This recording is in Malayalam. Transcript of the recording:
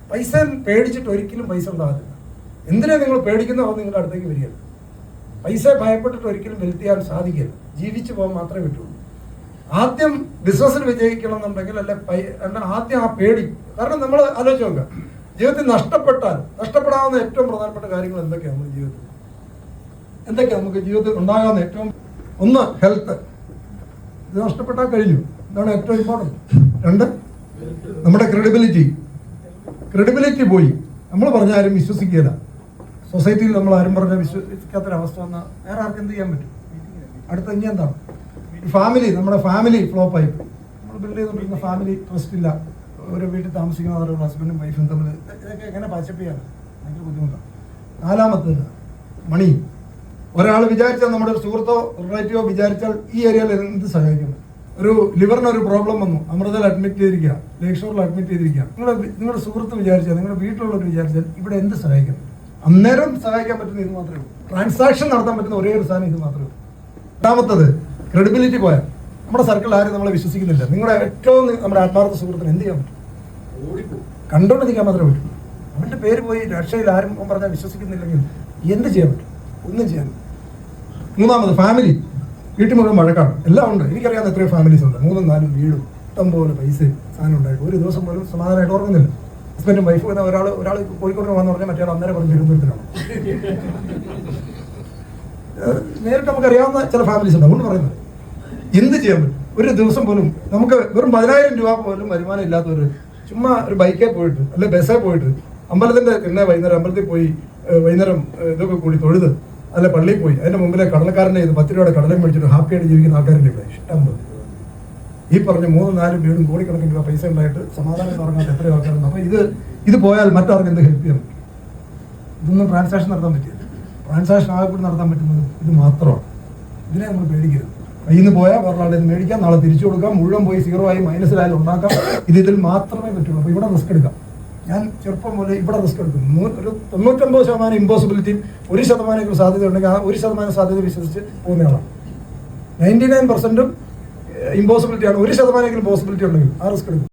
പൈസ പേടിച്ചിട്ട് ഒരിക്കലും പൈസ ഉണ്ടാകത്തില്ല. എന്തിനാ നിങ്ങൾ പേടിക്കുന്നോ നിങ്ങളുടെ അടുത്തേക്ക് വരികയാണ്. പൈസ ഭയപ്പെട്ടിട്ട് ഒരിക്കലും വെൽത്ത് ചെയ്യാൻ സാധിക്കില്ല. ജീവിച്ചു പോകാൻ മാത്രമേ പറ്റുള്ളൂ. ആദ്യം ബിസിനസ്സിൽ വിജയിക്കണം എന്നുണ്ടെങ്കിൽ ആദ്യം ആ പേടി. കാരണം നമ്മൾ ആലോചിച്ച് നോക്കുക, ജീവിതത്തിൽ നഷ്ടപ്പെടാവുന്ന ഏറ്റവും പ്രധാനപ്പെട്ട കാര്യങ്ങൾ എന്തൊക്കെയാണ് നമ്മുടെ ജീവിതത്തിൽ? എന്തൊക്കെയാണ് നമുക്ക് ജീവിതത്തിൽ ഉണ്ടാകാവുന്ന ഏറ്റവും? ഒന്ന്, ഹെൽത്ത്. ഇത് നഷ്ടപ്പെട്ടാൽ കഴിഞ്ഞു. ഇതാണ് ഏറ്റവും ഇമ്പോർട്ടൻറ്റ്. രണ്ട്, നമ്മുടെ ക്രെഡിബിലിറ്റി പോയി. നമ്മൾ പറഞ്ഞാൽ ആരും വിശ്വസിക്കില്ല. സൊസൈറ്റിയിൽ നമ്മൾ ആരും പറഞ്ഞാൽ വിശ്വസിക്കാത്തൊരവസ്ഥ വന്നാൽ വേറെ ആർക്കും എന്ത് ചെയ്യാൻ പറ്റും? അടുത്ത ഇനി എന്താണ്? നമ്മുടെ ഫാമിലി ഫ്ലോപ്പായി. നമ്മൾ ബിൽഡ് ചെയ്തുകൊണ്ടിരുന്ന ഫാമിലി ട്രസ്റ്റ് ഇല്ല. ഒരു വീട്ടിൽ താമസിക്കുന്നവരുടെ ഹസ്ബൻഡും വൈഫും തമ്മിൽ ഇതൊക്കെ എങ്ങനെ പാച്ചപ്പ് ചെയ്യാൻ ഭയങ്കര ബുദ്ധിമുട്ടാണ്. നാലാമത്തേത് മണി. ഒരാൾ വിചാരിച്ചാൽ, നമ്മുടെ ഒരു സുഹൃത്തോ റിലേറ്റീവോ വിചാരിച്ചാൽ ഈ ഏരിയയിൽ എന്ത് സഹായിക്കും? ഒരു ലിവറിനൊരു പ്രോബ്ലം വന്നു, അമൃതയിൽ അഡ്മിറ്റ് ചെയ്തിരിക്കുക, ലേക്ക് ഷോറിൽ അഡ്മിറ്റ് ചെയ്തിരിക്കുക. നിങ്ങളുടെ സുഹൃത്ത് വിചാരിച്ചാൽ, നിങ്ങളുടെ വീട്ടിലുള്ളവർ വിചാരിച്ചാൽ ഇവിടെ എന്ത് സഹായിക്കും? അന്നേരം സഹായിക്കാൻ പറ്റുന്ന ഇത് മാത്രമേ ഉള്ളൂ. ട്രാൻസാക്ഷൻ നടത്താൻ പറ്റുന്ന ഒരേ ഒരു സാധനം ഇത് മാത്രമേ ഉള്ളൂ. രണ്ടാമത്തത്, ക്രെഡിബിലിറ്റി പോയാൽ നമ്മുടെ സർക്കിളിൽ ആരും നമ്മളെ വിശ്വസിക്കുന്നില്ല. നിങ്ങളുടെ ഏറ്റവും നമ്മുടെ ആത്മാർത്ഥ സുഹൃത്തിന് എന്ത് ചെയ്യാൻ പറ്റും? കണ്ടോണ്ട് നിൽക്കാൻ മാത്രമേ പറ്റൂ. അവന്റെ പേര് പോയി രക്ഷയിൽ ആരും പറഞ്ഞാൽ വിശ്വസിക്കുന്നില്ലെങ്കിൽ എന്ത് ചെയ്യാൻ പറ്റും? ഒന്നും ചെയ്യാൻ. മൂന്നാമത്, ഫാമിലി. വീട്ടിൽ മുഴുവൻ മഴക്കാണ്, എല്ലാം ഉണ്ട്. എനിക്കറിയാവുന്ന എത്രയോ ഫാമിലീസ് ഉണ്ട്. 3-4 വീടും ഇഷ്ടംപോലെ പൈസ സാധനം ഉണ്ടായിട്ട് ഒരു ദിവസം പോലും സമാധാനമായിട്ട് ഉറങ്ങുന്നില്ല. ഹസ്ബൻഡും വൈഫും എന്ന ഒരാൾ കോഴിക്കോട് വന്ന് പറഞ്ഞാൽ മറ്റേ അന്നേരം പറഞ്ഞ് തിരുവനന്തപുരത്തിലാണ്. നേരിട്ട് നമുക്കറിയാവുന്ന ചില ഫാമിലീസ് ഉണ്ട്. അതുകൊണ്ട് പറയുന്നത് എന്ത് ചെയ്യാൻ പറ്റും? ഒരു ദിവസം പോലും നമുക്ക് വെറും 10,000 രൂപ പോലും വരുമാനം ഇല്ലാത്തവർ ചുമ്മാ ഒരു ബൈക്കിൽ പോയിട്ട് അല്ലെ ബസ്സിൽ പോയിട്ട് അമ്പലത്തിന്റെ വൈകുന്നേരം അമ്പലത്തിൽ പോയി വൈകുന്നേരം ഇതൊക്കെ കൂടി തൊഴുത് അല്ലെ പള്ളിയിൽ പോയി അതിന്റെ മുമ്പിലെ കടലക്കാരനെ 10 രൂപയുടെ കടലയും മേടിച്ചിട്ട് ഹാപ്പിയായിട്ട് ജീവിക്കുന്ന ആൾക്കാരുടെ ഇവിടെ ഇഷ്ടം പോലെ. ഈ പറഞ്ഞ 3-4 വീടും കോടിക്കണക്കിന് രൂപ പൈസ ഉണ്ടായിട്ട് സമാധാനം തുടങ്ങാത്ത എത്രയോ ആൾക്കാരുണ്ട്. അപ്പൊ ഇത് പോയാൽ മറ്റാർക്ക് എന്ത് ഹെൽപ്പ് ചെയ്യാൻ പറ്റും? ഇതൊന്നും ട്രാൻസാക്ഷൻ നടത്താൻ പറ്റില്ല. ട്രാൻസാക്ഷൻ ആകെക്കൂടി നടത്താൻ പറ്റുന്നത് ഇത് മാത്രമാണ്. ഇതിനെ നമ്മൾ പേടിക്കരുത്. കയ്യിൽ നിന്ന് പോയാൽ വേറൊരാളുടെ ഇത് മേടിക്കാം, നാളെ തിരിച്ചു കൊടുക്കാം, മുഴുവൻ പോയി 0 ആയി മൈനസിലായാലും ഉണ്ടാക്കാം. ഇതിൽ മാത്രമേ പറ്റുള്ളൂ. അപ്പോൾ ഇവിടെ റിസ്ക് എടുക്കാം. ഞാൻ ചെറുപ്പം പോലെ ഇവിടെ റിസ്ക് എടുക്കുന്നു. ഒരു 99% ഇമ്പോസിബിലിറ്റിയും 1% സാധ്യത ഉണ്ടെങ്കിൽ ആ 1% സാധ്യത വിശ്വസിച്ച് പോകുന്നയാളാണ്. 99% ഇമ്പോസിബിലിറ്റിയാണ്. 1% പോസിബിലിറ്റി ഉണ്ടെങ്കിൽ ആ റിസ്ക് എടുക്കും.